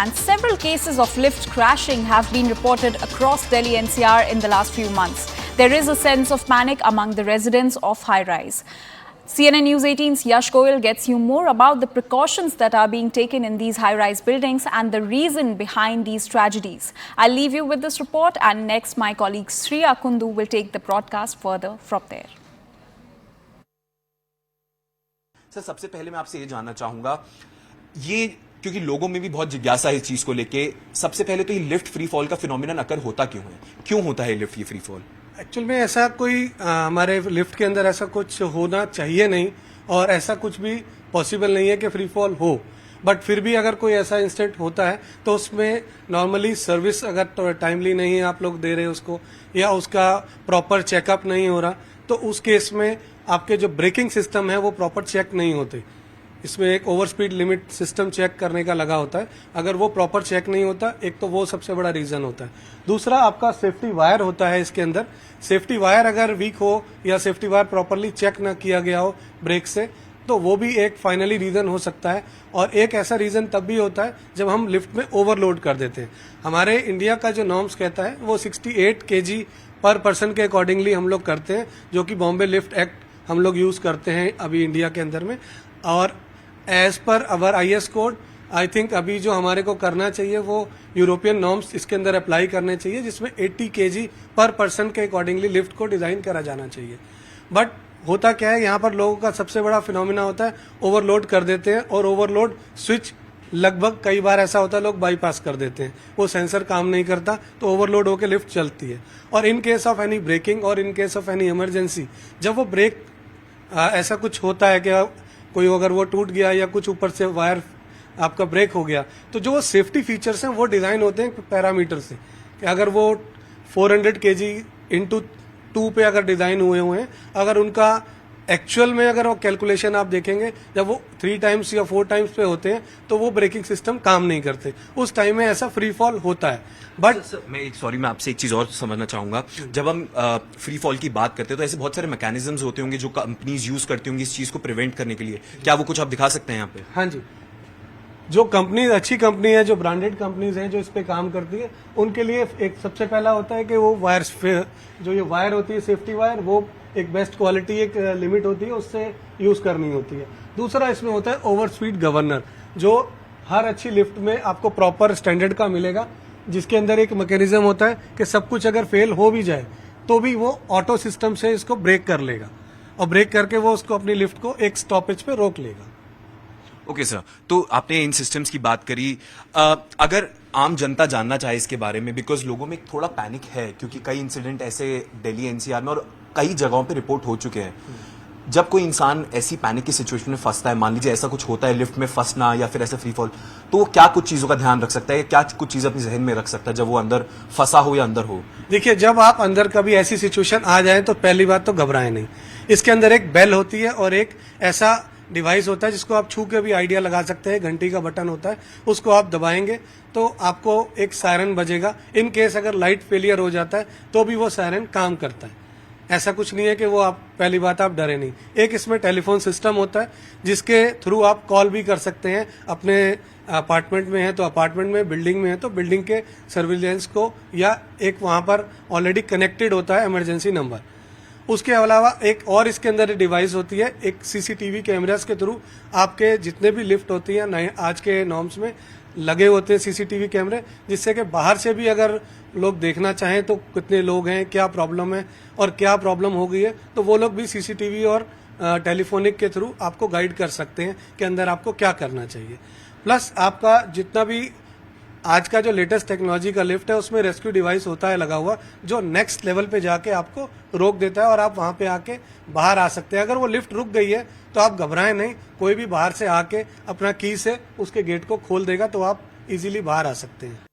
And several cases of lift crashing have been reported across Delhi NCR in the last few months. There is a sense of panic among the residents of high-rise. CNN News 18's Yash Goyal gets you more about the precautions that are being taken in these high-rise buildings and the reason behind these tragedies. I'll leave you with this report, and next my colleague Sriya Kundu will take the broadcast further from there. Sir, सबसे पहले मैं आपसे ये जानना चाहूंगा, ये क्योंकि लोगों में भी बहुत जिज्ञासा है इस चीज को लेके, सबसे पहले तो ये लिफ्ट फ्री फॉल का फिनोमिनन अकर होता क्यों है? क्यों होता है लिफ्ट ये फ्री फॉल? एक्चुअल में ऐसा कोई हमारे लिफ्ट के अंदर ऐसा कुछ होना चाहिए नहीं, और ऐसा कुछ भी पॉसिबल नहीं है कि फ्री फॉल हो। बट फिर भी अगर कोई ऐसा इंसिडेंट होता है तो उसमें नॉर्मली सर्विस अगर टाइमली नहीं है आप लोग दे रहे हैं उसको, या उसका प्रॉपर चेकअप नहीं हो रहा, तो उस केस में आपके जो ब्रेकिंग सिस्टम है वो प्रॉपर चेक नहीं होते। इसमें एक over speed limit system check करने का लगा होता है, अगर वो प्रॉपर चेक नहीं होता, एक तो वो सबसे बड़ा रीजन होता है। दूसरा आपका सेफ्टी वायर होता है इसके अंदर, सेफ्टी वायर अगर वीक हो या सेफ्टी वायर प्रॉपरली चेक ना किया गया हो ब्रेक से, तो वो भी एक फाइनली रीजन हो सकता है। और एक ऐसा रीजन तब भी होता है जब हम लिफ्ट में ओवरलोड कर देते हैं। हमारे इंडिया का जो नॉर्म्स कहता है वो 68 kg पर पर्सन के अकॉर्डिंगली हम लोग करते हैं, जो कि बॉम्बे लिफ्ट एक्ट हम लोग यूज करते हैं अभी इंडिया के अंदर में। और एज पर our IS code, I think अभी जो हमारे को करना चाहिए वो यूरोपियन नॉर्म्स इसके अंदर अप्लाई करने चाहिए, जिसमें 80 kg पर पर्सन के अकॉर्डिंगली लिफ्ट को डिजाइन करा जाना चाहिए। बट होता क्या है, यहाँ पर लोगों का सबसे बड़ा फिनोमिना होता है ओवरलोड कर देते हैं, और ओवरलोड स्विच लगभग कई बार ऐसा होता है लोग बाईपास कर देते हैं, वो सेंसर काम नहीं करता तो ओवरलोड होकर लिफ्ट चलती है। और in case of any braking और in case of any emergency, जब वो ब्रेक ऐसा कुछ होता है कि कोई अगर वो टूट गया या कुछ ऊपर से वायर आपका ब्रेक हो गया, तो जो वो सेफ्टी फीचर्स हैं वो डिजाइन होते हैं पैरामीटर से, कि अगर वो 400 kg इंटू 2 पे अगर डिजाइन हुए हैं, अगर उनका एक्चुअल में अगर वो कैलकुलेशन आप देखेंगे, जब वो 3 times या 4 times पे होते हैं तो वो ब्रेकिंग सिस्टम काम नहीं करते, उस टाइम में ऐसा फ्री फॉल होता है। बट मैं आपसे एक चीज और समझना चाहूंगा, जब हम फ्री फॉल की बात करते हैं तो ऐसे बहुत सारे मैकेनिज्म्स होते होंगे जो कंपनीज यूज करती होंगी इस चीज को प्रिवेंट करने के लिए, क्या वो कुछ आप दिखा सकते हैं यहाँ पे? हाँ जी, जो कंपनी अच्छी कंपनी है, जो ब्रांडेड कंपनीज हैं जो इस पे काम करती है, उनके लिए एक सबसे पहला होता है कि वो वायर्स, जो ये वायर होती है सेफ्टी वायर, वो एक बेस्ट क्वालिटी एक लिमिट होती है उससे यूज करनी होती है। दूसरा इसमें होता है ओवर स्पीड गवर्नर, जो हर अच्छी लिफ्ट में आपको प्रॉपर स्टैंडर्ड का मिलेगा, जिसके अंदर एक मैकेनिज्म होता है कि सब कुछ अगर फेल हो भी जाए तो भी वो ऑटो सिस्टम से इसको ब्रेक कर लेगा, और ब्रेक करके वो उसको अपनी लिफ्ट को एक स्टॉपेज पे रोक लेगा। ओके सर, तो आपने इन सिस्टम्स की बात करी, अगर आम जनता जानना चाहे इसके बारे में, बिकॉज लोगों में थोड़ा पैनिक है क्योंकि कई इंसिडेंट ऐसे दिल्ली NCR में और कई जगहों पे रिपोर्ट हो चुके हैं। जब कोई इंसान ऐसी पैनिक की सिचुएशन में फंसता है, मान लीजिए ऐसा कुछ होता है लिफ्ट में फंसना या फिर ऐसे फ्री फॉल, तो वो क्या कुछ चीजों का ध्यान रख सकता है, क्या कुछ चीज अपने जहन में रख सकता है जब वो अंदर फंसा हो या अंदर हो? देखिए, जब आप अंदर कभी ऐसी सिचुएशन आ जाए तो पहली बात तो घबराएं नहीं। इसके अंदर एक बेल होती है और एक ऐसा डिवाइस होता है जिसको आप छू के भी आइडिया लगा सकते हैं, घंटी का बटन होता है, उसको आप दबाएंगे तो आपको एक सायरन बजेगा। इन केस अगर लाइट फेलियर हो जाता है तो भी वो सायरन काम करता है। ऐसा कुछ नहीं है कि वो आप, पहली बात आप डरे नहीं। एक इसमें टेलीफोन सिस्टम होता है जिसके थ्रू आप कॉल भी कर सकते हैं, अपने अपार्टमेंट में है तो अपार्टमेंट में, बिल्डिंग में है तो बिल्डिंग के सर्विलेंस को, या एक वहां पर ऑलरेडी कनेक्टेड होता है इमरजेंसी नंबर। उसके अलावा एक और इसके अंदर डिवाइस होती है, एक CCTV कैमरास के थ्रू आपके जितने भी लिफ्ट होती है नए आज के नॉर्म्स में लगे होते हैं CCTV कैमरे, जिससे कि बाहर से भी अगर लोग देखना चाहें तो कितने लोग हैं, क्या प्रॉब्लम है और क्या प्रॉब्लम हो गई है, तो वो लोग भी CCTV और टेलीफोनिक के थ्रू आपको गाइड कर सकते हैं कि अंदर आपको क्या करना चाहिए। प्लस आपका जितना भी आज का जो लेटेस्ट टेक्नोलॉजी का लिफ्ट है उसमें रेस्क्यू डिवाइस होता है लगा हुआ, जो नेक्स्ट लेवल पे जाके आपको रोक देता है और आप वहां पे आके बाहर आ सकते हैं। अगर वो लिफ्ट रुक गई है तो आप घबराएं नहीं, कोई भी बाहर से आके अपना की से उसके गेट को खोल देगा तो आप इजीली बाहर आ सकते हैं।